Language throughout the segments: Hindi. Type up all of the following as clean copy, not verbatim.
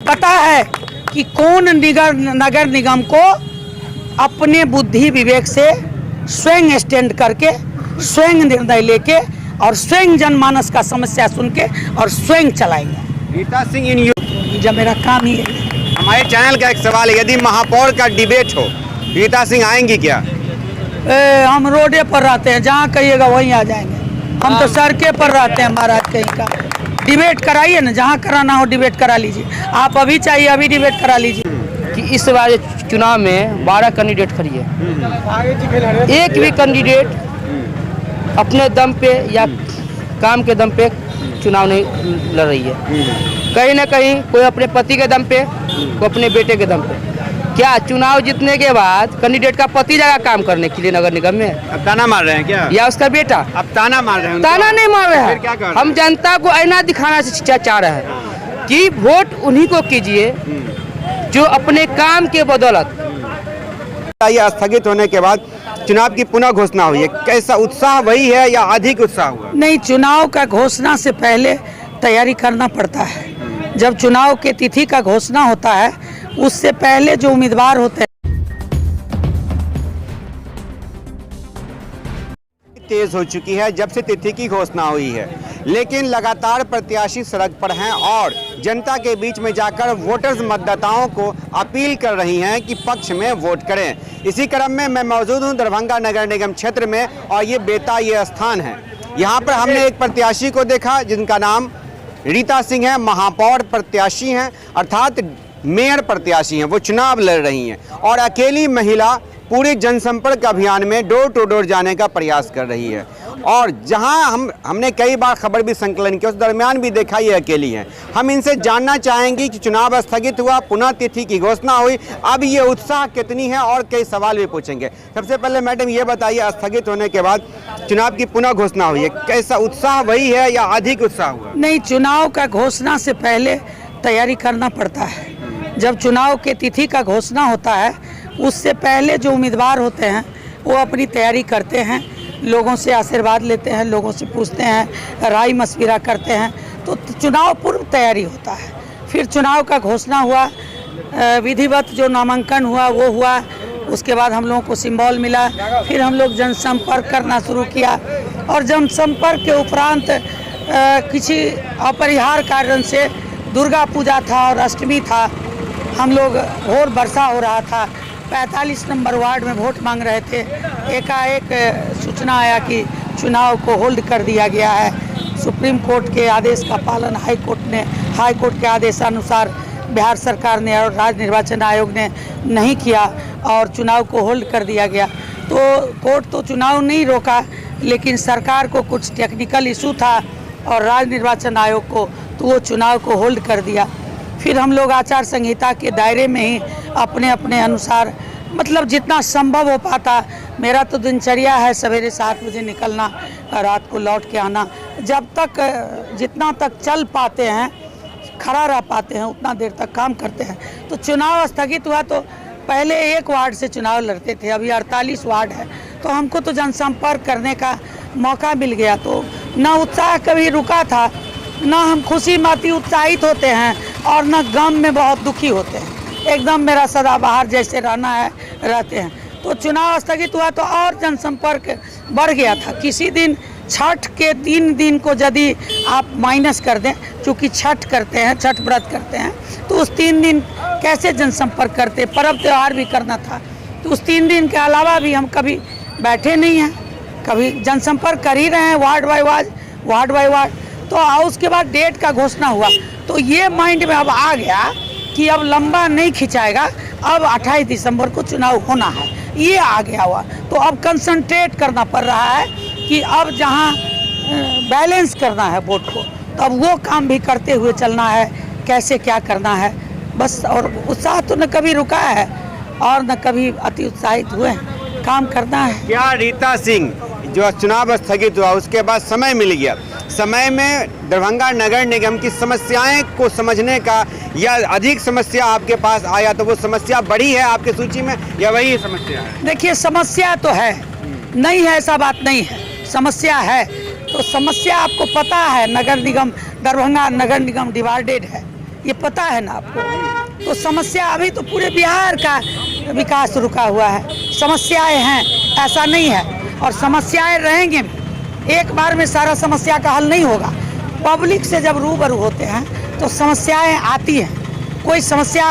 पता है कि कौन नगर निगम को अपने बुद्धि विवेक से स्वयं स्टैंड करके स्वयं निर्णय लेके और स्वयं जनमानस का समस्या सुन के और स्वयं चलाएंगे। रीता सिंह इन जब मेरा काम ही है। हमारे चैनल का एक सवाल है, यदि महापौर का डिबेट हो रीता सिंह आएंगी क्या? हम रोडे पर रहते हैं, जहाँ कहिएगा वहीं आ जाएंगे। हम तो सड़के पर रहते हैं महाराज। कहीं का डिबेट कराइए ना, जहाँ कराना हो डिबेट करा लीजिए। आप अभी चाहिए अभी डिबेट करा लीजिए। कि इस बार चुनाव में 12 कैंडिडेट खड़ी है, एक भी कैंडिडेट अपने दम पे या काम के दम पे चुनाव नहीं लड़ रही है। कहीं ना कहीं कोई अपने पति के दम पे, कोई अपने बेटे के दम पे। क्या चुनाव जीतने के बाद कैंडिडेट का पति जाएगा काम करने के लिए नगर निगम में? अब ताना मार रहे हैं क्या? या उसका बेटा? अब ताना मार रहे हैं। ताना नहीं मार रहे फिर क्या कर रहे हैं, हम जनता को आईना दिखाना चाह रहे हैं कि वोट उन्हीं को कीजिए जो अपने काम के बदौलत। ये स्थगित होने के बाद चुनाव की पुनः घोषणा हुई है, कैसा उत्साह वही है या अधिक उत्साह हुआ? नहीं, चुनाव का घोषणा से पहले तैयारी करना पड़ता है। जब चुनाव के तिथि का घोषणा होता है उससे पहले जो उम्मीदवार होते हैं तेज हो चुकी है जब से तिथि की घोषणा हुई है, लेकिन लगातार प्रत्याशी सड़क पर हैं और जनता के बीच में जाकर वोटर्स मतदाताओं को अपील कर रही हैं कि पक्ष में वोट करें। इसी क्रम में मैं मौजूद हूं दरभंगा नगर निगम क्षेत्र में और ये बेताब स्थान है। यहाँ पर हमने एक प्रत्याशी को देखा जिनका नाम रीता सिंह है, महापौर प्रत्याशी हैं, अर्थात मेयर प्रत्याशी हैं। वो चुनाव लड़ रही हैं और अकेली महिला पूरे जनसंपर्क अभियान में डोर टू डोर जाने का प्रयास कर रही है। और जहां हमने कई बार खबर भी संकलन किया, उस दरमियान भी देखा ये अकेली हैं। हम इनसे जानना चाहेंगे कि चुनाव स्थगित हुआ, पुनः तिथि की घोषणा हुई, अब ये उत्साह कितनी है और कई सवाल भी पूछेंगे। सबसे पहले मैडम ये बताइए, स्थगित होने के बाद चुनाव की पुनः घोषणा हुई है, कैसा उत्साह वही है या अधिक उत्साह हुआ? नहीं, चुनाव का घोषणा से पहले तैयारी करना पड़ता है। जब चुनाव के तिथि का घोषणा होता है उससे पहले जो उम्मीदवार होते हैं वो अपनी तैयारी करते हैं, लोगों से आशीर्वाद लेते हैं, लोगों से पूछते हैं, राय मशविरा करते हैं, तो चुनाव पूर्व तैयारी होता है। फिर चुनाव का घोषणा हुआ, विधिवत जो नामांकन हुआ वो हुआ, उसके बाद हम लोगों को सिंबल मिला, फिर हम लोग जनसंपर्क करना शुरू किया और जनसंपर्क के उपरांत किसी अपरिहार्य कारण से दुर्गा पूजा था और अष्टमी था, हम लोग और वर्षा हो रहा था, 45 नंबर वार्ड में वोट मांग रहे थे। एकाएक सूचना आया कि चुनाव को होल्ड कर दिया गया है। सुप्रीम कोर्ट के आदेश का पालन हाई कोर्ट के आदेशानुसार बिहार सरकार ने और राज्य निर्वाचन आयोग ने नहीं किया और चुनाव को होल्ड कर दिया गया। तो कोर्ट तो चुनाव नहीं रोका, लेकिन सरकार को कुछ टेक्निकल इशू था और राज्य निर्वाचन आयोग को, तो वो चुनाव को होल्ड कर दिया। फिर हम लोग आचार संहिता के दायरे में ही अपने अपने अनुसार, मतलब जितना संभव हो पाता। मेरा तो दिनचर्या है सवेरे 7 बजे निकलना, रात को लौट के आना। जब तक जितना तक चल पाते हैं, खड़ा रह पाते हैं, उतना देर तक काम करते हैं। तो चुनाव स्थगित हुआ तो पहले एक वार्ड से चुनाव लड़ते थे, अभी 48 वार्ड है, तो हमको तो जनसंपर्क करने का मौका मिल गया। तो ना उत्साह कभी रुका था, ना हम खुशी माती उत्साहित होते हैं और न गम में बहुत दुखी होते हैं। एकदम मेरा सदाबहार जैसे रहना है रहते हैं। तो चुनाव स्थगित हुआ तो और जनसंपर्क बढ़ गया था। किसी दिन छठ के 3 दिन को यदि आप माइनस कर दें, चूँकि छठ करते हैं, छठ व्रत करते हैं, तो उस 3 दिन कैसे जनसंपर्क करते, पर्व त्यौहार भी करना था, तो उस 3 दिन के अलावा भी हम कभी बैठे नहीं हैं, कभी जनसंपर्क कर ही रहे हैं वार्ड बाई वार्ड। तो उसके बाद डेट का घोषणा हुआ तो ये माइंड में अब आ गया कि अब लंबा नहीं खिंचाएगा, अब 28 दिसंबर को चुनाव होना है, ये आ गया हुआ। तो अब कंसंट्रेट करना पड़ रहा है कि अब जहाँ बैलेंस करना है वोट को, तो अब वो काम भी करते हुए चलना है, कैसे क्या करना है बस। और उत्साह तो न कभी रुका है और न कभी अति उत्साहित हुए हैं, काम करना है। क्या रीता सिंह जो चुनाव स्थगित हुआ उसके बाद समय मिल गया, समय में दरभंगा नगर निगम की समस्याएं को समझने का या अधिक समस्या आपके पास आया, तो वो समस्या बड़ी है आपकी सूची में या वही समस्या है? देखिए, समस्या तो है, नहीं है ऐसा बात नहीं है, समस्या है। तो समस्या आपको पता है, नगर निगम दरभंगा नगर निगम डिवाइडेड है, ये पता है ना आपको। तो समस्या अभी तो पूरे बिहार का विकास रुका हुआ है, समस्याएं हैं, ऐसा नहीं है, और समस्याएं रहेंगे। एक बार में सारा समस्या का हल नहीं होगा। पब्लिक से जब रूबरू होते हैं तो समस्याएं आती हैं। कोई समस्या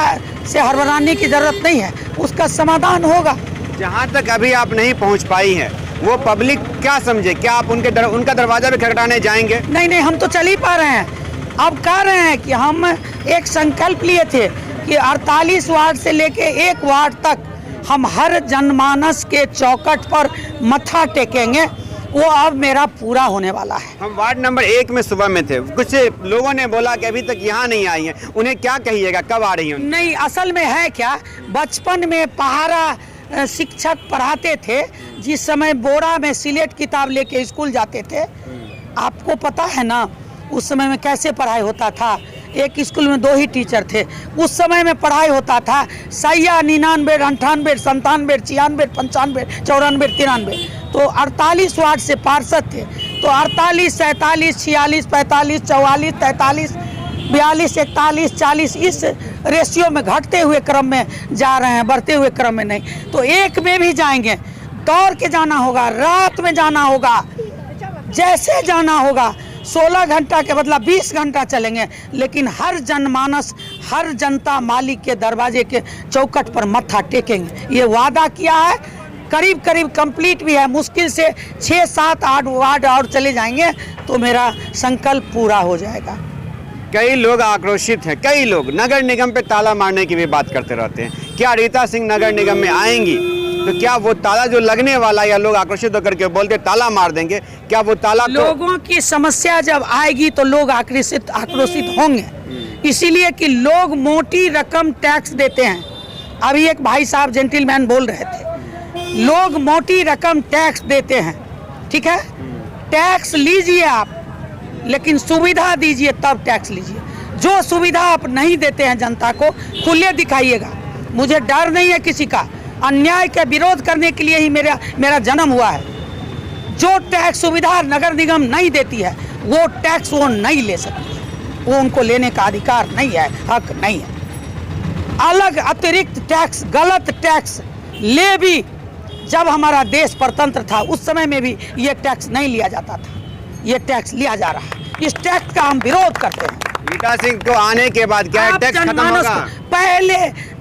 से हड़बड़ाने की ज़रूरत नहीं है, उसका समाधान होगा। जहाँ तक अभी आप नहीं पहुँच पाई हैं, वो पब्लिक क्या समझे? क्या आप उनका दरवाजा भी खटखटाने जाएंगे? नहीं, हम तो चल ही पा रहे हैं। अब कह रहे हैं कि हम एक संकल्प लिए थे कि 48 वार्ड से लेके 1 वार्ड तक हम हर जनमानस के चौखट पर मत्था टेकेंगे। वो अब मेरा पूरा होने वाला है। हम वार्ड नंबर 1 में सुबह में थे, कुछ लोगों ने बोला कि अभी तक यहाँ नहीं आई हैं, उन्हें क्या कहिएगा, कब आ रही हैं? नहीं, असल में है क्या, बचपन में पहाड़ा शिक्षक पढ़ाते थे, जिस समय बोरा में सिलेट किताब लेके स्कूल जाते थे। आपको पता है ना उस समय में कैसे पढ़ाई होता था? एक स्कूल में 2 ही टीचर थे। उस समय में पढ़ाई होता था 99, 98, 97, 96, 95, 94, 93। तो 48 वार्ड से पार्षद थे, तो 48, 47, 46, 45, 44, 43, 42, 41, 40 इस रेशियो में घटते हुए क्रम में जा रहे हैं, बढ़ते हुए क्रम में नहीं। तो 1 में भी जाएंगे, दौड़ के जाना होगा, रात में जाना होगा, जैसे जाना होगा। 16 घंटा के बदला 20 घंटा चलेंगे, लेकिन हर जनमानस, हर जनता मालिक के दरवाजे के चौखट पर मत्था टेकेंगे। ये वादा किया है, करीब करीब कंप्लीट भी है। मुश्किल से 6, 7, 8 वार्ड और चले जाएंगे तो मेरा संकल्प पूरा हो जाएगा। कई लोग आक्रोशित हैं, कई लोग नगर निगम पे ताला मारने की भी बात करते रहते हैं। क्या रीता सिंह नगर निगम में आएंगी तो क्या वो ताला जो लगने वाला, या लोग आक्रोशित होकर के बोलते ताला मार देंगे, क्या वो ताला लोगों की समस्या जब आएगी तो लोग आक्रोशित होंगे, इसीलिए कि लोग मोटी रकम टैक्स देते हैं। अभी एक भाई साहब जेंटलमैन बोल रहे थे, लोग मोटी रकम टैक्स देते हैं, ठीक है, टैक्स लीजिए आप, लेकिन सुविधा दीजिए तब टैक्स लीजिए। जो सुविधा आप नहीं देते हैं जनता को, खुले दिखाइएगा। मुझे डर नहीं है किसी का, अन्याय के विरोध करने के लिए ही मेरा जन्म हुआ है। जो टैक्स सुविधा नगर निगम नहीं देती है वो टैक्स वो नहीं ले सकती है, वो उनको लेने का अधिकार नहीं है, हक नहीं है। अलग अतिरिक्त टैक्स, गलत टैक्स ले भी, जब हमारा देश परतंत्र था उस समय में भी ये टैक्स नहीं लिया जाता था, ये टैक्स लिया जा रहा है। इस टैक्स का हम विरोध करते हैं। रीता सिंह को आने के बाद क्या है, टैक्स खत्म होगा? पहले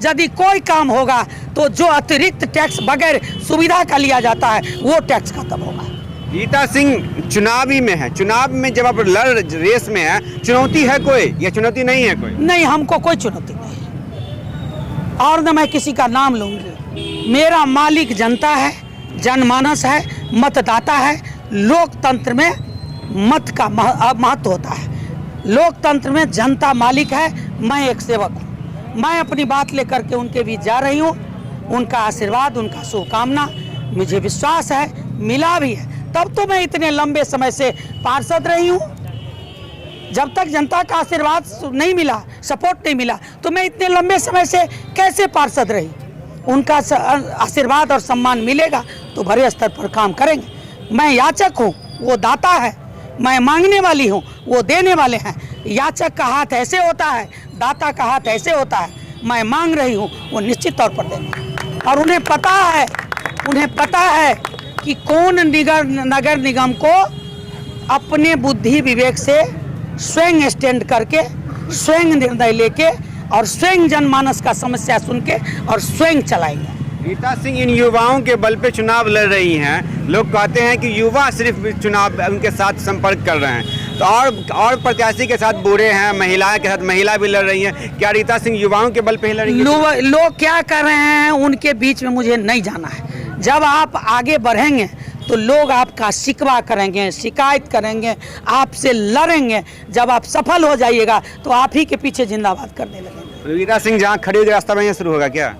यदि कोई काम होगा तो जो अतिरिक्त टैक्स बगैर सुविधा का लिया जाता है वो टैक्स खत्म होगा। रीता सिंह चुनावी में है, चुनाव में जब आप लड़ रेस में है, चुनौती है कोई या चुनौती नहीं है कोई? नहीं, हमको कोई चुनौती नहीं, और न मैं किसी का नाम लूंगी। मेरा मालिक जनता है, जनमानस है, मतदाता है। लोकतंत्र में मत का महत्व होता है। लोकतंत्र में जनता मालिक है, मैं एक सेवक हूँ। मैं अपनी बात लेकर के उनके बीच जा रही हूँ। उनका आशीर्वाद, उनका शुभकामना मुझे विश्वास है, मिला भी है, तब तो मैं इतने लंबे समय से पार्षद रही हूँ। जब तक जनता का आशीर्वाद नहीं मिला, सपोर्ट नहीं मिला, तो मैं इतने लंबे समय से कैसे पार्षद रही? उनका आशीर्वाद और सम्मान मिलेगा तो बड़े स्तर पर काम करेंगे। मैं याचक हूँ, वो दाता है। मैं मांगने वाली हूँ, वो देने वाले हैं। याचक का हाथ ऐसे होता है, दाता का हाथ ऐसे होता है। मैं मांग रही हूँ, वो निश्चित तौर पर देंगे। और उन्हें पता है कि कौन नगर निगम को अपने बुद्धि विवेक से स्वयं स्टैंड करके, स्वयं निर्णय लेके और स्वयं जनमानस का समस्या सुन के और स्वयं चलाएंगे। रीता सिंह इन युवाओं के बल पे चुनाव लड़ रही हैं। लोग कहते हैं कि युवा सिर्फ चुनाव उनके साथ संपर्क कर रहे हैं, तो और प्रत्याशी के साथ बूढ़े हैं, महिलाएं के साथ महिला भी लड़ रही हैं। क्या रीता सिंह युवाओं के बल पे ही लड़ेंगी? लोग क्या कर रहे हैं उनके बीच में मुझे नहीं जाना है। जब आप आगे बढ़ेंगे तो लोग आपका शिकवा करेंगे, शिकायत करेंगे, आपसे लड़ेंगे। जब आप सफल हो जाइएगा तो आप ही के पीछे जिंदाबाद करने लगेंगे। रीता सिंह जहाँ खड़ी होगी रास्ता वहीं शुरू होगा क्या?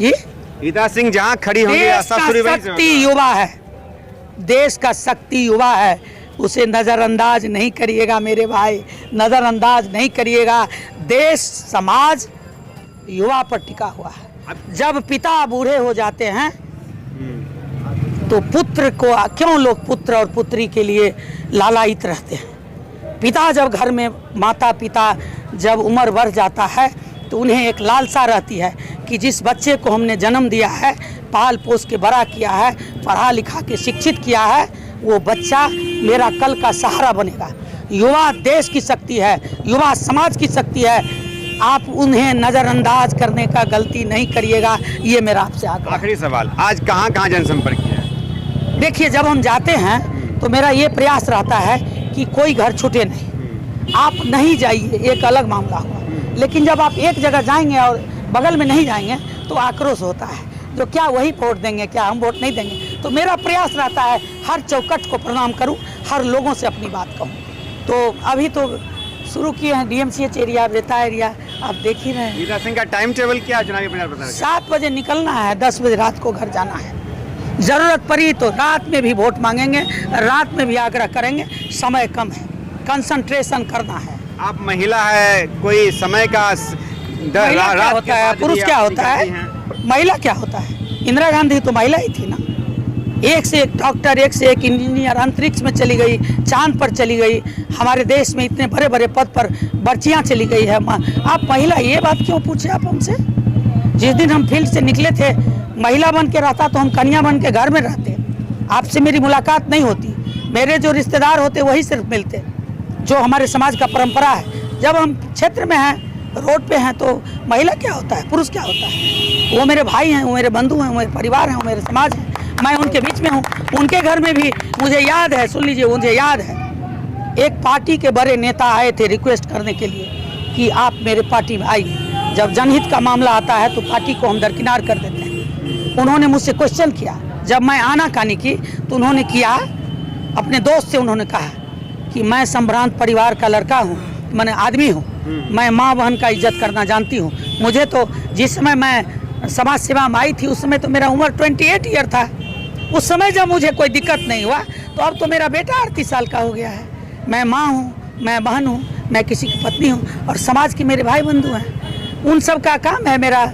ये रीता सिंह जहाँ खड़ी होगी रास्ता शुरू वहीं से शक्ति युवा है, देश का शक्ति युवा है। उसे नज़रअंदाज नहीं करिएगा मेरे भाई, नज़रअंदाज नहीं करिएगा। देश समाज युवा पर टिका हुआ है। जब पिता बूढ़े हो जाते हैं तो पुत्र को, क्यों लोग पुत्र और पुत्री के लिए लालायित रहते हैं? पिता जब घर में, माता पिता जब उम्र बढ़ जाता है तो उन्हें एक लालसा रहती है कि जिस बच्चे को हमने जन्म दिया है, पाल पोस के बड़ा किया है, पढ़ा लिखा के शिक्षित किया है, वो बच्चा मेरा कल का सहारा बनेगा। युवा देश की शक्ति है, युवा समाज की शक्ति है। आप उन्हें नज़रअंदाज करने का गलती नहीं करिएगा, ये मेरा आपसे आग्रह। आखिरी सवाल, आज कहाँ कहाँ जनसंपर्क किया? देखिए, जब हम जाते हैं तो मेरा ये प्रयास रहता है कि कोई घर छूटे नहीं। आप नहीं जाइए, एक अलग मामला हुआ, लेकिन जब आप एक जगह जाएंगे और बगल में नहीं जाएंगे तो आक्रोश होता है, जो क्या वही वोट देंगे, क्या हम वोट नहीं देंगे। तो मेरा प्रयास रहता है हर चौकट को प्रणाम करूं, हर लोगों से अपनी बात कहूं। तो अभी तो शुरू किए हैं DMCH एरिया, रेता एरिया, आप देख ही रहे हैं। गीता सिंह का टाइम टेबल क्या चुनावी प्रचार प्रसार? 7 बजे निकलना है, 10 बजे रात को घर जाना है। ज़रूरत पड़ी तो रात में भी वोट मांगेंगे, रात में भी आग्रह करेंगे। समय कम है, कंसंट्रेशन करना है। आप महिला है, कोई समय का महिला क्या होता है, पुरुष क्या होता है, महिला क्या होता है? इंदिरा गांधी तो महिला ही थी ना। एक से एक डॉक्टर, एक से एक इंजीनियर अंतरिक्ष में चली गई, चांद पर चली गई। हमारे देश में इतने बड़े बड़े पद पर बच्चियां चली गई है। आप महिला, ये बात क्यों पूछे आप हमसे? जिस दिन हम फील्ड से निकले थे, महिला बन के रहता तो हम कन्या बन के घर में रहते। आपसे मेरी मुलाकात नहीं होती, मेरे जो रिश्तेदार होते वही सिर्फ मिलते, जो हमारे समाज का परंपरा है। जब हम क्षेत्र में हैं, रोड पे हैं, तो महिला क्या होता है, पुरुष क्या होता है? वो मेरे भाई हैं, वो मेरे बंधु हैं, वो मेरे परिवार हैं, वो मेरे समाज हैं। मैं उनके बीच में हूँ। उनके घर में भी मुझे याद है, सुन लीजिए, मुझे याद है, एक पार्टी के बड़े नेता आए थे रिक्वेस्ट करने के लिए कि आप मेरे पार्टी में आइए। जब जनहित का मामला आता है तो पार्टी को हम दरकिनार कर देते हैं। उन्होंने मुझसे क्वेश्चन किया, जब मैं आनाकानी की तो उन्होंने किया, अपने दोस्त से उन्होंने कहा कि मैं संभ्रांत परिवार का लड़का हूँ, मैंने आदमी हूँ, मैं माँ बहन का इज्जत करना जानती हूँ। मुझे तो जिस समय मैं समाज सेवा में आई थी उस समय तो मेरा उम्र 28 ईयर था। उस समय जब मुझे कोई दिक्कत नहीं हुआ, तो अब तो मेरा बेटा 38 साल का हो गया है। मैं माँ हूँ, मैं बहन हूँ, मैं किसी की पत्नी हूँ, और समाज के मेरे भाई बंधु हैं। उन सब का काम है मेरा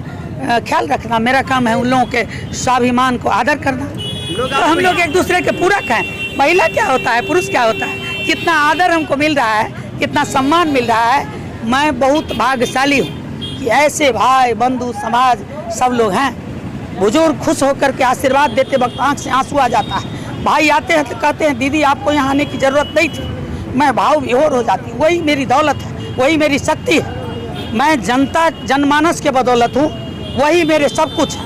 ख्याल रखना, मेरा काम है उन लोगों के स्वाभिमान को आदर करना। तो हम लोग एक दूसरे के पूरक हैं। महिला क्या होता है, पुरुष क्या होता है, कितना आदर हमको मिल रहा है, कितना सम्मान मिल रहा है। मैं बहुत भाग्यशाली हूँ कि ऐसे भाई बंधु समाज सब लोग हैं। बुजुर्ग खुश होकर के आशीर्वाद देते वक्त आंख से आंसू आ जाता है। भाई आते हैं तो कहते हैं दीदी आपको यहाँ आने की ज़रूरत नहीं थी। मैं भाव विभोर हो जाती हूँ। वही मेरी दौलत है, वही मेरी शक्ति है। मैं जनता जनमानस के बदौलत हूँ, वही मेरे सब कुछ है,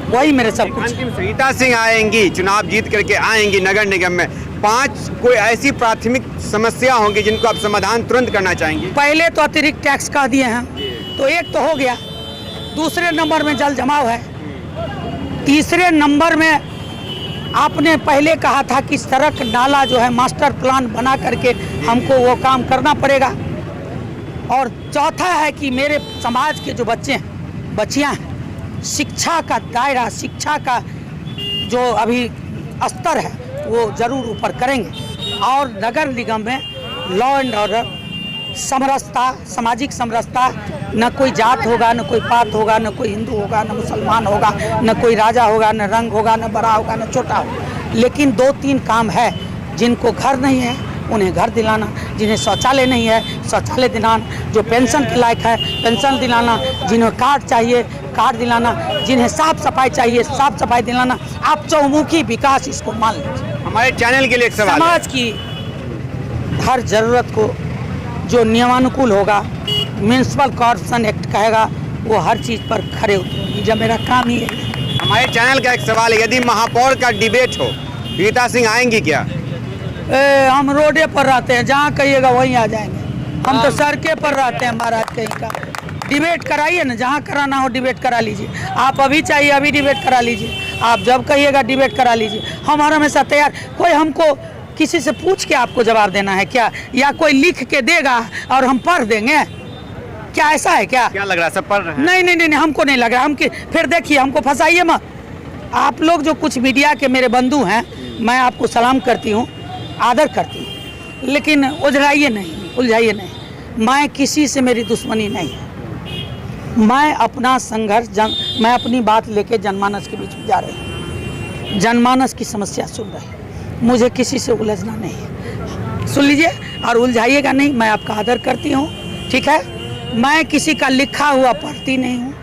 वही मेरे सब कुछ है। गीता सिंह आएंगी, चुनाव जीत करके आएंगी नगर निगम में, 5 कोई ऐसी प्राथमिक समस्या होंगी जिनको आप समाधान तुरंत करना चाहेंगे? पहले तो अतिरिक्त टैक्स कह दिए हैं, तो एक तो हो गया। दूसरे नंबर में जल जमाव है। तीसरे नंबर में आपने पहले कहा था कि सड़क नाला जो है मास्टर प्लान बना करके हमको वो काम करना पड़ेगा। और चौथा है कि मेरे समाज के जो बच्चे हैं, बच्चियां हैं, शिक्षा का दायरा, शिक्षा का जो अभी स्तर है वो ज़रूर ऊपर करेंगे। और नगर निगम में लॉ एंड ऑर्डर, समरसता, सामाजिक समरसता, न कोई जात होगा, न कोई पात होगा, न कोई हिंदू होगा, न मुसलमान होगा, न कोई राजा होगा, न रंग होगा, न बड़ा होगा, न छोटा होगा। लेकिन 2-3 काम है, जिनको घर नहीं है उन्हें घर दिलाना, जिन्हें शौचालय नहीं है शौचालय दिलाना, जो पेंशन के लायक है पेंशन दिलाना, जिन्हें कार्ड चाहिए कार्ड दिलाना, जिन्हें साफ सफाई चाहिए साफ सफाई दिलाना। आप चौमुखी विकास इसको मान लीजिए। हमारे चैनल के लिए एक सवाल, समाज की हर ज़रूरत को जो नियमानुकूल होगा, म्यूनसिपल कॉर्पोरेशन एक्ट कहेगा, वो हर चीज़ पर खड़े उतरेंगे। जब मेरा काम ही है। हमारे चैनल का एक सवाल है, यदि महापौर का डिबेट हो, गीता सिंह आएंगी क्या? हम रोडे पर रहते हैं, जहाँ कहिएगा वहीं आ जाएंगे। हम तो सड़के पर रहते हैं महाराज। कहीं का डिबेट कराइए ना, जहाँ कराना हो डिबेट करा लीजिए। आप अभी चाहिए अभी डिबेट करा लीजिए, आप जब कहिएगा डिबेट करा लीजिए। हमारा हमेशा तैयार। कोई हमको किसी से पूछ के आपको जवाब देना है क्या, या कोई लिख के देगा और हम पढ़ देंगे क्या? ऐसा है क्या? क्या लग रहा है सब पढ़ रहे हैं? नहीं नहीं नहीं, हमको नहीं लग रहा। हम फिर देखिए, हमको फंसाइए मत। आप लोग जो कुछ मीडिया के मेरे बंधु हैं, मैं आपको सलाम करती हूँ, आदर करती हूँ, लेकिन उलझाइए नहीं, उलझाइए नहीं। मैं किसी से मेरी दुश्मनी नहीं है। मैं अपना संघर्ष मैं अपनी बात लेके जनमानस के बीच में जा रही हूँ, जनमानस की समस्या सुन रही हूँ। मुझे किसी से उलझना नहीं है, सुन लीजिए और उलझाइएगा नहीं। मैं आपका आदर करती हूँ, ठीक है, मैं किसी का लिखा हुआ पढ़ती नहीं हूँ,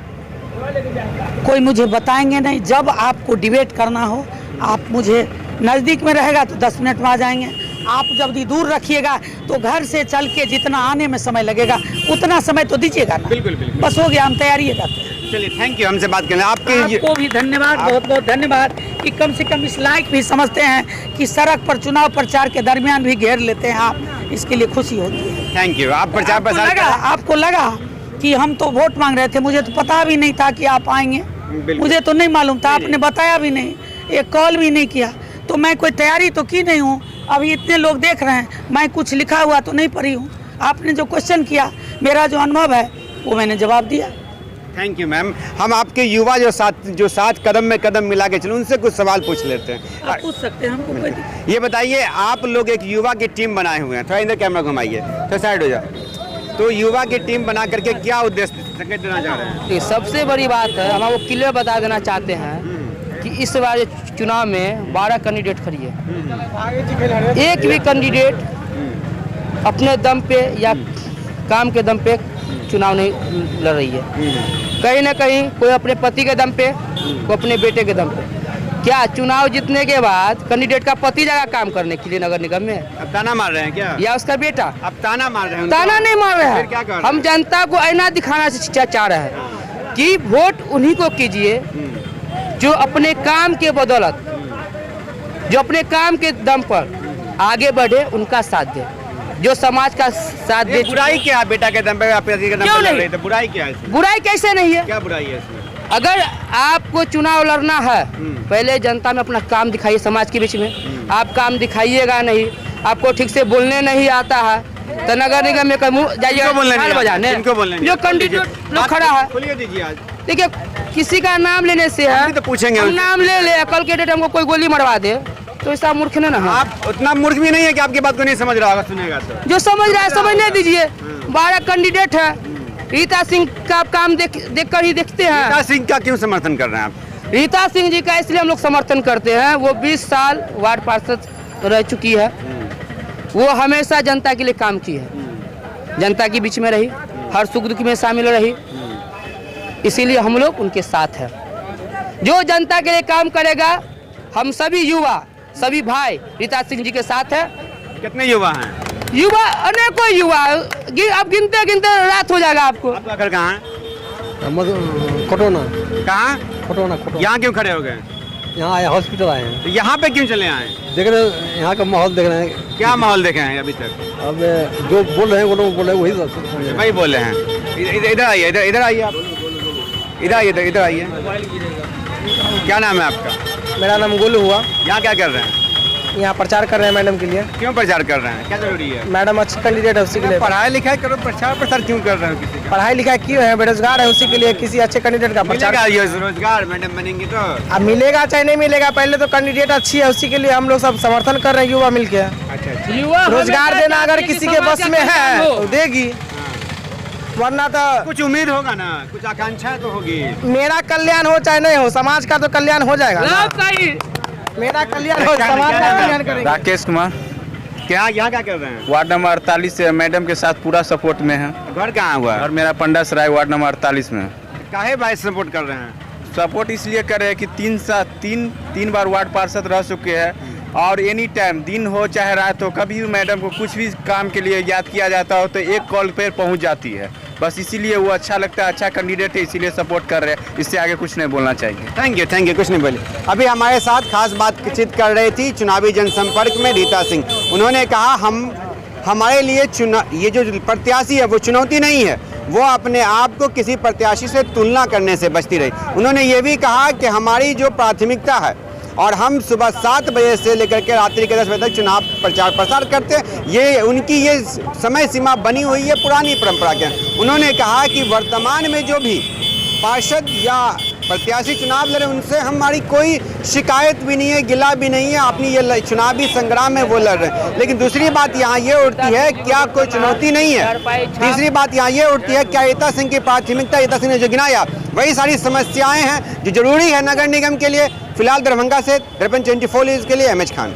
कोई मुझे बताएंगे नहीं। जब आपको डिबेट करना हो, आप मुझे नज़दीक में रहेगा तो 10 मिनट में आ जाएंगे, आप जब भी दूर रखिएगा तो घर से चल के जितना आने में समय लगेगा उतना समय तो दीजिएगा ना। बिल्कुल बिल्कुल। बस हो गया, हम तैयारी रहते हैं। चलिए, थैंक यू, हमसे बात करने आपको भी धन्यवाद, बहुत बहुत धन्यवाद कि कम से कम इस लायक भी समझते हैं कि सड़क पर चुनाव प्रचार के दरमियान भी घेर लेते हैं आप, इसके लिए खुशी होती है। Thank you. आप प्रचार प्रसार आपको लगा कि हम तो वोट मांग रहे थे, मुझे तो पता भी नहीं था कि आप आएंगे, मुझे तो नहीं मालूम था, आपने बताया भी नहीं, एक कॉल भी नहीं किया, तो मैं कोई तैयारी तो की नहीं हूँ। अभी इतने लोग देख रहे हैं, मैं कुछ लिखा हुआ तो नहीं पढ़ी हूँ। आपने जो क्वेश्चन किया, मेरा जो अनुभव है वो मैंने जवाब दिया। Thank you ma'am. हम आपके युवा जो साथ कदम में कदम मिला के चले, उनसे कुछ सवाल पूछ लेते हैं। आप पूछ सकते हैं हमको कोई दिक्कत। ये बताइए, आप लोग एक युवा की टीम बनाए हुए हैं, थोड़ा इधर कैमरा घुमाइए, थोड़ा साइड हो जाओ। तो युवा की टीम बना करके क्या उद्देश्य संकेत देना चाह रहे हैं? ये सबसे बड़ी बात है, हम आपको क्लियर बता देना चाहते हैं कि इस बार चुनाव में 12 कैंडिडेट खड़ी है। एक भी कैंडिडेट अपने दम पे या काम के दम पे चुनाव नहीं लड़ रही है। कहीं ना कहीं कोई अपने पति के दम पे, कोई अपने बेटे के दम पे। क्या चुनाव जीतने के बाद कैंडिडेट का पति जाएगा काम करने के लिए नगर निगम में? अब ताना मार रहे हैं क्या? या उसका बेटा? अब ताना मार रहे हैं? ताना नहीं मार रहे फिर क्या कर हैं, रहे हैं? हम जनता को ऐना दिखाना चाह रहे हैं कि वोट उन्हीं को कीजिए जो अपने काम के बदौलत, जो अपने काम के दम पर आगे बढ़े, उनका साथ दे, जो समाज का साथ दे। बुराई क्या है बेटा के दम पे, पति के दम पे लड़ रही है, तो बुराई क्या है इसमें? बुराई कैसे नहीं है? क्या बुराई है इसमें? अगर आपको चुनाव लड़ना है, पहले जनता में अपना काम दिखाइए, समाज के बीच में। आप काम दिखाइएगा नहीं, आपको ठीक से बोलने नहीं आता है, तो नगर निगम में जाइएगा बजाने। जो कैंडिडेट लोग खड़ा है, खोलिए दीजिए आज। देखिए किसी का नाम लेने से है, तो पूछेंगे हम नाम ले ले, कल के डेट हमको कोई गोली मरवा दे, तो ऐसा मूर्ख नहीं ना है। आप उतना मूर्ख भी नहीं है कि आपकी बात को नहीं समझ रहा होगा, सुनेगा तो। जो समझ रहा है समझने दीजिए। 12 कैंडिडेट है, रीता सिंह का काम देख कर ही देखते हैं। रीता सिंह का क्यों समर्थन कर रहे हैं आप? रीता सिंह जी का इसलिए हम लोग समर्थन करते हैं, वो 20 साल वार्ड पार्षद रह चुकी है, वो हमेशा जनता के लिए काम की है, जनता के बीच में रही, हर सुख दुख में शामिल रही, इसीलिए हम लोग उनके साथ हैं। जो जनता के लिए काम करेगा, हम सभी युवा, सभी भाई रीता सिंह जी के साथ है। कितने युवा हैं? युवा अनेकों युवा, अब गिनते गिनते रात हो जाएगा आपको। आपका घर कहाँ है? कोटोना। कहाँ? कोटोना। यहाँ क्यों खड़े हो गए? यहाँ आए, हॉस्पिटल आए हैं। तो यहाँ पे क्यों चले आए? देख रहे हैं, यहाँ का माहौल देख रहे हैं। क्या माहौल देखे हैं अभी तक? अब जो बोल रहे हैं वो लोग बोल रहे हैं, वही वही बोले हैं। इधर आइए, इधर आइए आप, इधर आइए, इधर आइए। क्या नाम है आपका? मेरा नाम गोलू हुआ। यहाँ क्या कर रहे हैं? यहाँ प्रचार कर रहे हैं मैडम के लिए। क्यों प्रचार कर रहे हैं, क्या जरूरी है? मैडम अच्छी कैंडिडेट है, उसी के लिए। पढ़ाई लिखाई करो, प्रचार क्यों कर रहे हो? किसी का पढ़ाई लिखाई क्यों है, बेरोजगार है, उसी के लिए किसी अच्छे कैंडिडेट का प्रचार। मिलेगा ये रोजगार, मैडम बनेंगी तो? अब मिलेगा चाहे नहीं मिलेगा, पहले तो कैंडिडेट अच्छी है, उसी के लिए हम लोग सब समर्थन कर रहे हैं युवा मिलके। अच्छा। युवा रोजगार देना अगर किसी के बस में है तो देगी, वरना तो कुछ उम्मीद होगा ना, कुछ आकांक्षा तो होगी। मेरा कल्याण हो चाहे नहीं हो, समाज का तो कल्याण हो जाएगा ना। मेरा कल्याण हो, समाज का कल्याण करेंगे। राकेश कुमार। क्या यहाँ क्या कर रहे हैं? वार्ड नंबर 48 से मैडम के साथ पूरा सपोर्ट में है। घर कहाँ हुआ? और मेरा पंडा सराय वार्ड नंबर 48 में। काहे भाई सपोर्ट कर रहे हैं? सपोर्ट इसलिए कर रहे हैं कि तीन बार वार्ड पार्षद रह चुके हैं, और एनी टाइम दिन हो चाहे रात हो, कभी भी मैडम को कुछ भी काम के लिए याद किया जाता हो तो एक कॉल पर पहुँच जाती है। बस इसीलिए वो अच्छा लगता है, अच्छा कैंडिडेट है, इसीलिए सपोर्ट कर रहे हैं। इससे आगे कुछ नहीं बोलना चाहिए। थैंक यू, कुछ नहीं बोले। अभी हमारे साथ खास बातचीत कर रही थी चुनावी जनसंपर्क में रीता सिंह। उन्होंने कहा हमारे लिए ये जो प्रत्याशी है वो चुनौती नहीं है, वो अपने आप को किसी प्रत्याशी से तुलना करने से बचती रही। उन्होंने ये भी कहा कि हमारी जो प्राथमिकता है, और हम सुबह 7 बजे से लेकर के रात्रि के 10 बजे तक चुनाव प्रचार प्रसार करते हैं, ये उनकी ये समय सीमा बनी हुई है, पुरानी परंपरा के। उन्होंने कहा कि वर्तमान में जो भी पार्षद या प्रत्याशी चुनाव लड़े, उनसे हमारी कोई शिकायत भी नहीं है, गिला भी नहीं है, अपनी ये चुनावी संग्राम में वो लड़ रहे हैं। लेकिन दूसरी बात यहाँ ये उठती है, क्या कोई चुनौती नहीं है? तीसरी बात यहाँ ये उठती है, क्या रीता सिंह की प्राथमिकता, रीता सिंह ने जो गिनाया वही सारी समस्याएं हैं जो जरूरी है नगर निगम के लिए। फिलहाल दरभंगा से दर्पण 24 न्यूज़ के लिए एमएच खान।